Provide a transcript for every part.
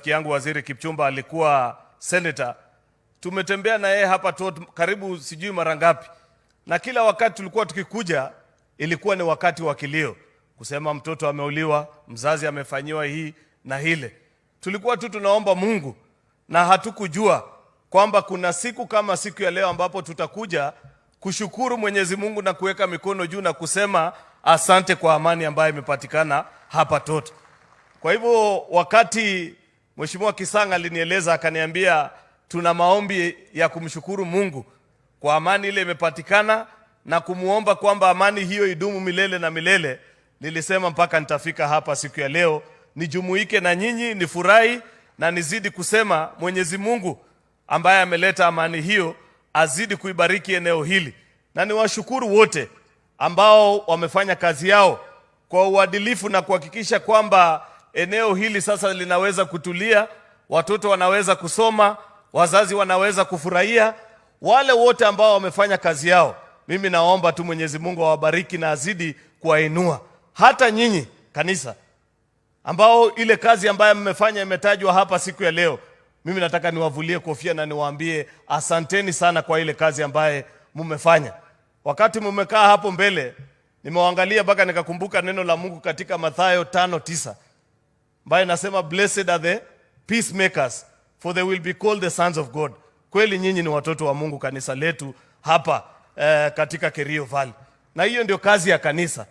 rafiki yangu Waziri Kipchumba alikuwa senator. Tumetembea na yeye hapa karibu sijui mara ngapi. Na kila wakati tulikuwa tukikuja ilikuwa ni wakati wa kilio. Kusema mtoto ameuliwa, mzazi amefanyiwa hii na hile. Tulikuwa tu tunaomba Mungu na hatukujua kwamba kuna siku kama siku ya leo ambapo tutakuja kushukuru Mwenyezi Mungu na kuweka mikono juu na kusema asante kwa amani ambayo imepatikana hapa Toto. Kwa hivyo wakati Mheshimiwa Kisanga alinieleza akaniambia tuna maombi ya kumshukuru Mungu kwa amani ile imepatikana na kumuomba kwamba amani hiyo idumu milele na milele, nilisema mpaka nitafika hapa siku ya leo nijumuike na nyinyi, nifurahi na nizidi kusema Mwenyezi Mungu ambaye ameleta amani hiyo azidi kuibariki eneo hili. Na niwashukuru wote ambao wamefanya kazi yao kwa uadilifu na kuhakikisha kwamba eneo hili sasa linaweza kutulia, watoto wanaweza kusoma, wazazi wanaweza kufurahia. Wale wote ambao wamefanya kazi yao, mimi naomba tu Mwenyezi Mungu awabariki na azidi kuwainua. Hata nyinyi kanisa ambao ile kazi ambayo mmefanya imetajwa hapa siku ya leo, mimi nataka niwavulie kofia na niwaambie asanteni sana kwa ile kazi ambaye mmefanya. Wakati mmekaa hapo mbele, nimewaangalia mpaka nikakumbuka neno la Mungu katika Mathayo 5:9 ambaye nasema blessed are the peacemakers for they will be called the sons of God. Kweli nyinyi ni watoto wa Mungu, kanisa letu hapa katika Kerio Valley. Na hiyo ndio kazi ya kanisa,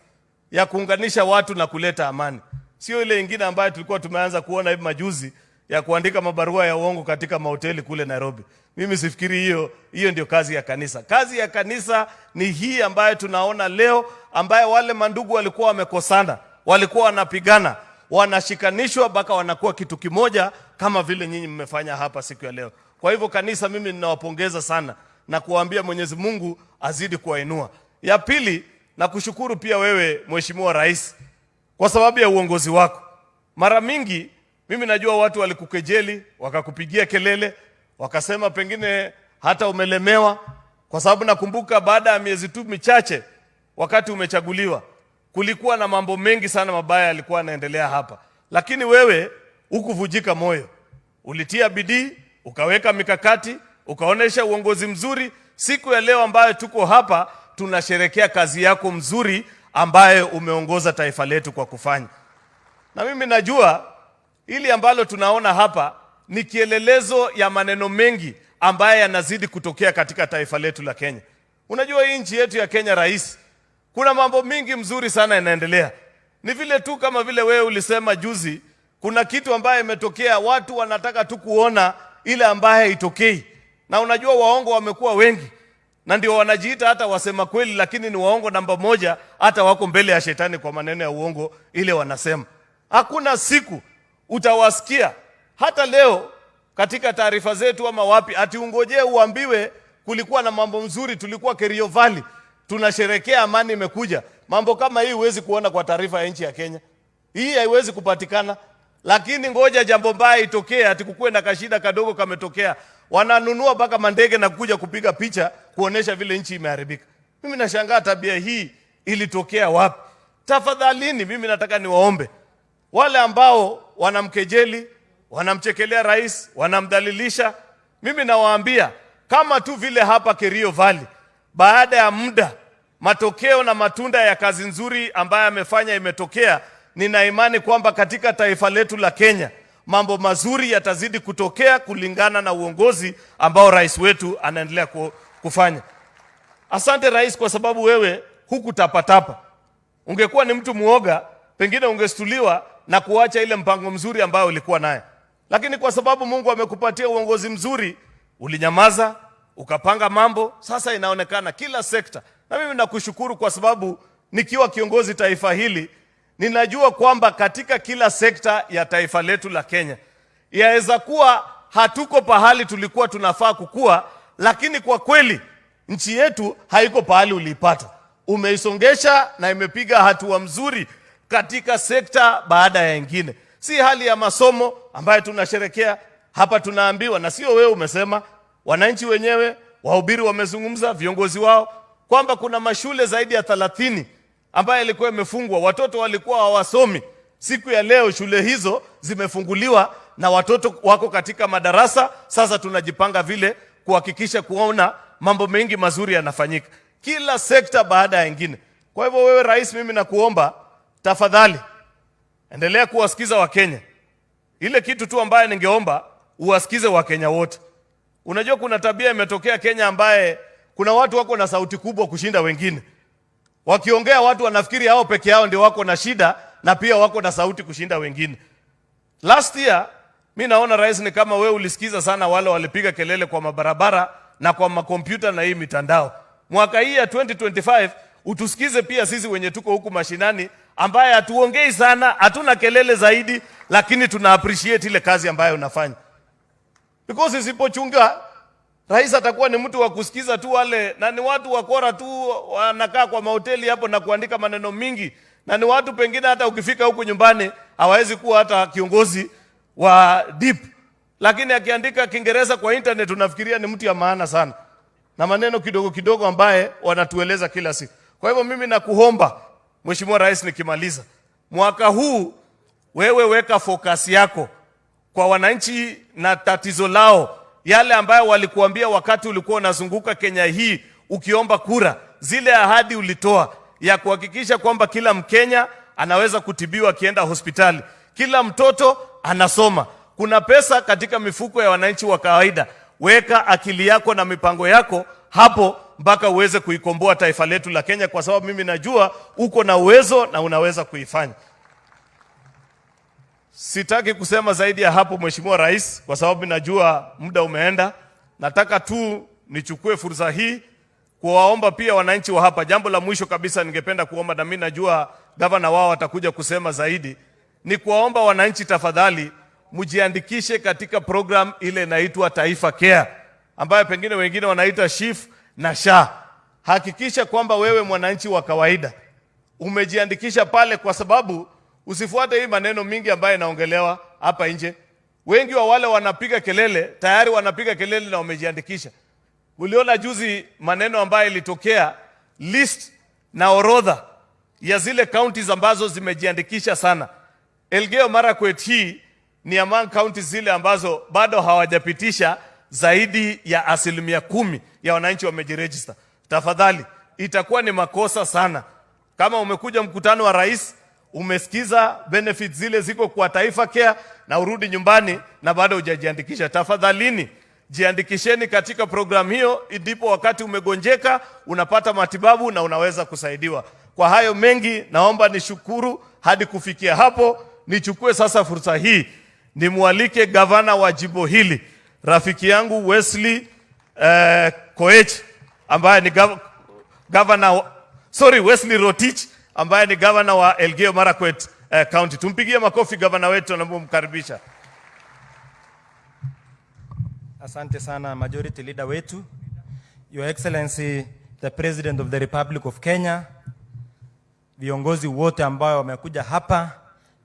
ya kuunganisha watu na kuleta amani. Sio ile nyingine ambayo tulikuwa tumeanza kuona hivi majuzi ya kuandika mabarua ya uongo katika mahoteli kule Nairobi. Mimi sifikiri hiyo ndio kazi ya kanisa. Kazi ya kanisa ni hii ambayo tunaona leo, ambaye wale mandugu walikuwa wamekosana, walikuwa wanapigana, wanashikanishwa mpaka wanakuwa kitu kimoja kama vile nyinyi mmefanya hapa siku ya leo. Kwa hivyo kanisa, mimi ninawapongeza sana na kuwaambia Mwenyezi Mungu azidi kuwainua. Ya pili, na kushukuru pia wewe Mheshimiwa Rais kwa sababu ya uongozi wako. Mara mingi mimi najua watu walikukejeli, wakakupigia kelele, wakasema pengine hata umelemewa, kwa sababu nakumbuka baada ya miezi tu michache wakati umechaguliwa kulikuwa na mambo mengi sana mabaya yalikuwa yanaendelea hapa. Lakini wewe hukuvujika moyo. Ulitia bidii, ukaweka mikakati, ukaonesha uongozi mzuri. Siku ya leo ambayo tuko hapa tunasherekea kazi yako mzuri ambaye umeongoza taifa letu kwa kufanya. Na mimi najua ili ambalo tunaona hapa ni kielelezo ya maneno mengi ambaye yanazidi kutokea katika taifa letu la Kenya. Unajua hii nchi yetu ya Kenya, rais, kuna mambo mingi mzuri sana yanaendelea. Ni vile tu kama vile wewe ulisema juzi, kuna kitu ambaye imetokea, watu wanataka tu kuona ile ambaye itokei. Na unajua waongo wamekuwa wengi, na ndio wanajiita hata wasema kweli, lakini ni waongo namba moja, hata wako mbele ya shetani kwa maneno ya uongo ile wanasema. Hakuna siku utawasikia hata leo katika taarifa zetu ama wapi ati ungojee uambiwe kulikuwa na mambo mzuri, tulikuwa Kerio Valley tunasherekea amani imekuja. Mambo kama hii huwezi kuona kwa taarifa ya nchi ya Kenya. Hii haiwezi kupatikana. Lakini ngoja jambo mbaya itokee, ati kukue na kashida kadogo kametokea, wananunua mpaka mandege na kuja kupiga picha kuonesha vile nchi imeharibika. Mimi nashangaa tabia hii ilitokea wapi? Tafadhalini, mimi nataka niwaombe wale ambao wanamkejeli, wanamchekelea rais, wanamdhalilisha, mimi nawaambia kama tu vile hapa Kerio Valley, baada ya muda matokeo na matunda ya kazi nzuri ambayo amefanya imetokea, nina imani kwamba katika taifa letu la Kenya mambo mazuri yatazidi kutokea kulingana na uongozi ambao rais wetu anaendelea kufanya. Asante rais, kwa sababu wewe hukutapatapa. Ungekuwa ni mtu muoga, pengine ungestuliwa na kuacha ile mpango mzuri ambao ulikuwa naye. Lakini kwa sababu Mungu amekupatia uongozi mzuri, ulinyamaza, ukapanga mambo, sasa inaonekana kila sekta. Na mimi nakushukuru kwa sababu nikiwa kiongozi taifa hili, ninajua kwamba katika kila sekta ya taifa letu la Kenya, yaweza kuwa hatuko pahali tulikuwa tunafaa kukua, lakini kwa kweli nchi yetu haiko pahali uliipata. Umeisongesha na imepiga hatua mzuri katika sekta baada ya nyingine. Si hali ya masomo ambayo tunasherekea hapa, tunaambiwa na sio wewe umesema, wananchi wenyewe, wahubiri wamezungumza, viongozi wao, kwamba kuna mashule zaidi ya 30 ambayo ilikuwa imefungwa, watoto walikuwa hawasomi. Siku ya leo shule hizo zimefunguliwa na watoto wako katika madarasa. Sasa tunajipanga vile kuhakikisha kuona mambo mengi mazuri yanafanyika kila sekta baada ya nyingine. Kwa hivyo wewe rais, mimi nakuomba tafadhali endelea kuwasikiza Wakenya. Ile kitu tu ambaye ningeomba uwasikize Wakenya wote. Unajua kuna tabia imetokea Kenya ambaye kuna watu wako na sauti kubwa kushinda wengine. Wakiongea watu wanafikiri hao peke yao ndio wako na shida na pia wako na sauti kushinda wengine. Last year mimi naona rais, ni kama wewe ulisikiza sana wale walipiga kelele kwa mabarabara na kwa makompyuta na hii mitandao. Mwaka hii ya 2025 utusikize pia sisi wenye tuko huku mashinani, ambaye hatuongei sana, hatuna kelele zaidi, lakini tuna appreciate ile kazi ambayo unafanya. Because isipochunga rais atakuwa ni mtu wa kusikiza tu wale, na ni watu wakora tu wanakaa kwa mahoteli hapo na kuandika maneno mingi, na ni watu pengine hata ukifika huku nyumbani hawawezi kuwa hata kiongozi wa deep, lakini akiandika Kiingereza kwa internet unafikiria ni mtu ya maana sana, na maneno kidogo kidogo ambaye wanatueleza kila siku. Kwa hivyo mimi nakuomba Mheshimiwa Rais, nikimaliza mwaka huu, wewe weka focus yako kwa wananchi na tatizo lao, yale ambayo walikuambia wakati ulikuwa unazunguka Kenya hii ukiomba kura, zile ahadi ulitoa ya kuhakikisha kwamba kila Mkenya anaweza kutibiwa akienda hospitali, kila mtoto anasoma, kuna pesa katika mifuko ya wananchi wa kawaida. Weka akili yako na mipango yako hapo mpaka uweze kuikomboa taifa letu la Kenya, kwa sababu mimi najua uko na uwezo na unaweza kuifanya. Sitaki kusema zaidi ya hapo Mheshimiwa Rais, kwa sababu najua muda umeenda. Nataka tu nichukue fursa hii kuwaomba pia wananchi wa hapa. Jambo la mwisho kabisa ningependa kuomba, na mimi najua gavana wao atakuja kusema zaidi, ni kuwaomba wananchi tafadhali mjiandikishe katika program ile inaitwa Taifa Care, ambayo pengine wengine wanaita SHIF na SHA. Hakikisha kwamba wewe mwananchi wa kawaida umejiandikisha pale, kwa sababu usifuate hii maneno mingi ambayo inaongelewa hapa nje. Wengi wa wale wanapiga kelele tayari wanapiga kelele na wamejiandikisha. Uliona juzi maneno ambayo ilitokea, list na orodha ya zile counties ambazo zimejiandikisha sana. Elgeyo Marakwet hii ni among counties zile ambazo bado hawajapitisha zaidi ya 10% ya wananchi wamejiregister. Tafadhali, itakuwa ni makosa sana kama umekuja mkutano wa rais, umesikiza benefits zile ziko kwa Taifa Care na urudi nyumbani na bado hujajiandikisha. Tafadhalini, jiandikisheni katika program hiyo, ndipo wakati umegonjeka unapata matibabu na unaweza kusaidiwa. Kwa hayo mengi, naomba nishukuru hadi kufikia hapo. Nichukue sasa fursa hii nimwalike gavana wa jimbo hili, rafiki yangu Wesley Koech, ambaye ni Wesley Rotich, ambaye ni gavana wa Elgeyo Marakwet County. Tumpigie makofi gavana wetu na mkaribisha. Asante sana majority leader wetu, Your Excellency the President of the Republic of Kenya, viongozi wote ambao wamekuja hapa,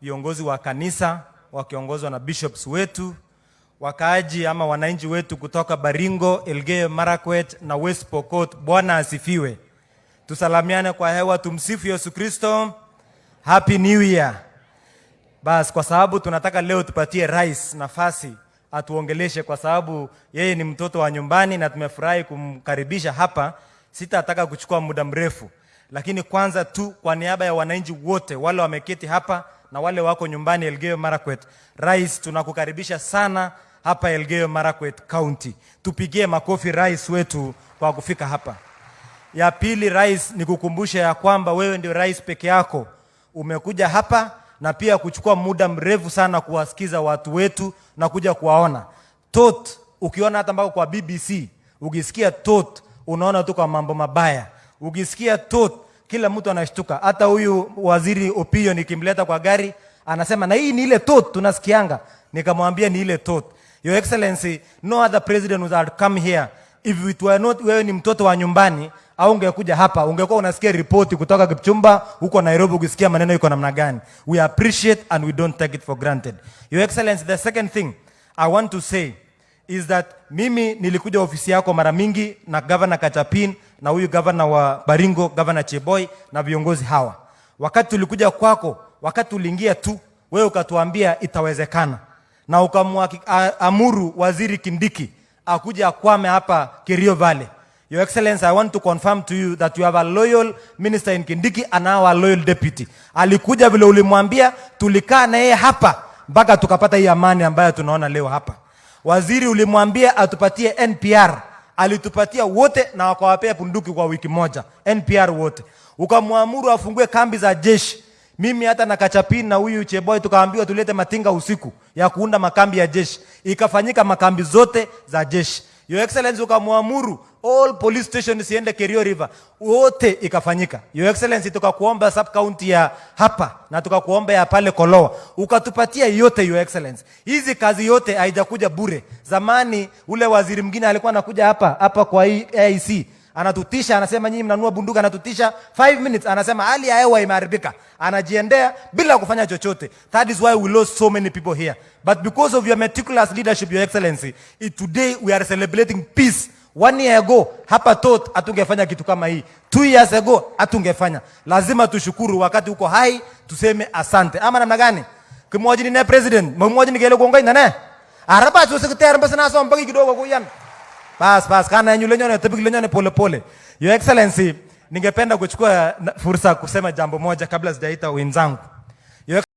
viongozi wa kanisa wakiongozwa na bishops wetu, wakaaji ama wananchi wetu kutoka Baringo, Elgeyo Marakwet na West Pokot, Bwana asifiwe. Tusalamiane kwa hewa, tumsifu Yesu Kristo. Happy New Year. Bas, kwa sababu tunataka leo tupatie rais nafasi atuongeleshe, kwa sababu yeye ni mtoto wa nyumbani na tumefurahi kumkaribisha hapa. Sitataka kuchukua muda mrefu, lakini kwanza tu kwa niaba ya wananchi wote wale wameketi hapa na wale wako nyumbani Elgeyo Marakwet, rais, tunakukaribisha sana hapa Elgeyo Marakwet County. Tupigie makofi rais wetu kwa kufika hapa. Ya pili, rais, nikukumbusha ya kwamba wewe ndio rais peke yako umekuja hapa na pia kuchukua muda mrefu sana kuwasikiza watu wetu na kuja kuwaona. Tot, ukiona hata mpaka kwa BBC, ukisikia tot unaona tu kwa mambo mabaya. Ukisikia tot kila mtu anashtuka. Hata huyu waziri Opiyo nikimleta kwa gari anasema na hii ni ile tot tunasikianga. Nikamwambia ni ile tot. Your Excellency, no other president would have come here if it were not wewe ni mtoto wa nyumbani, au ungekuja hapa ungekuwa unasikia ripoti kutoka Kipchumba huko Nairobi, ukisikia maneno iko namna gani. We appreciate and we don't take it for granted. Your Excellency, the second thing I want to say is that mimi nilikuja ofisi yako mara mingi na Governor Kachapin na huyu governor wa Baringo, Governor Cheboy na viongozi hawa. Wakati tulikuja kwako, wakati uliingia tu, wewe ukatuambia itawezekana. na ukamwamuru Waziri Kindiki akuja akwame hapa Kerio Valley. Your Excellency, I want to confirm to you that you have a loyal minister in Kindiki and now a loyal deputy. Alikuja vile ulimwambia, tulikaa na yeye hapa mpaka tukapata hii amani ambayo tunaona leo hapa. Waziri ulimwambia atupatie NPR, alitupatia wote na wakawapea bunduki kwa wiki moja, NPR wote. Ukamwamuru afungue kambi za jeshi. Mimi hata na Kachapini na huyu Cheboy tukaambiwa tulete matinga usiku ya kuunda makambi ya jeshi. Ikafanyika makambi zote za jeshi. Your Excellency, ukamwamuru all police stations siende Kerio River, wote ikafanyika. Your Excellency, tukakuomba sub county ya hapa na tukakuomba ya pale Kolowa, ukatupatia yote. Your Excellency, hizi kazi yote haijakuja bure. Zamani ule waziri mwingine alikuwa anakuja hapa kwa AIC, anatutisha, anasema nyinyi mnanunua bunduki, anatutisha 5 minutes, anasema hali ya hewa imeharibika, anajiendea bila kufanya chochote. That is why we lost so many people here. But because of your meticulous leadership, Your Excellency, today we are celebrating peace. 1 year ago hapa tot atungefanya kitu kama hii. 2 years ago atungefanya. Lazima tushukuru wakati uko hai, tuseme asante. Ama namna gani? Kimwaji ni president, mmoja ni gele kuongoza nane. Araba tu sekretari mbona naso mpaki kidogo kuyan. Bas kana yule nyone tabiki nyone pole pole. Your Excellency, ningependa kuchukua fursa kusema jambo moja kabla sijaita wenzangu.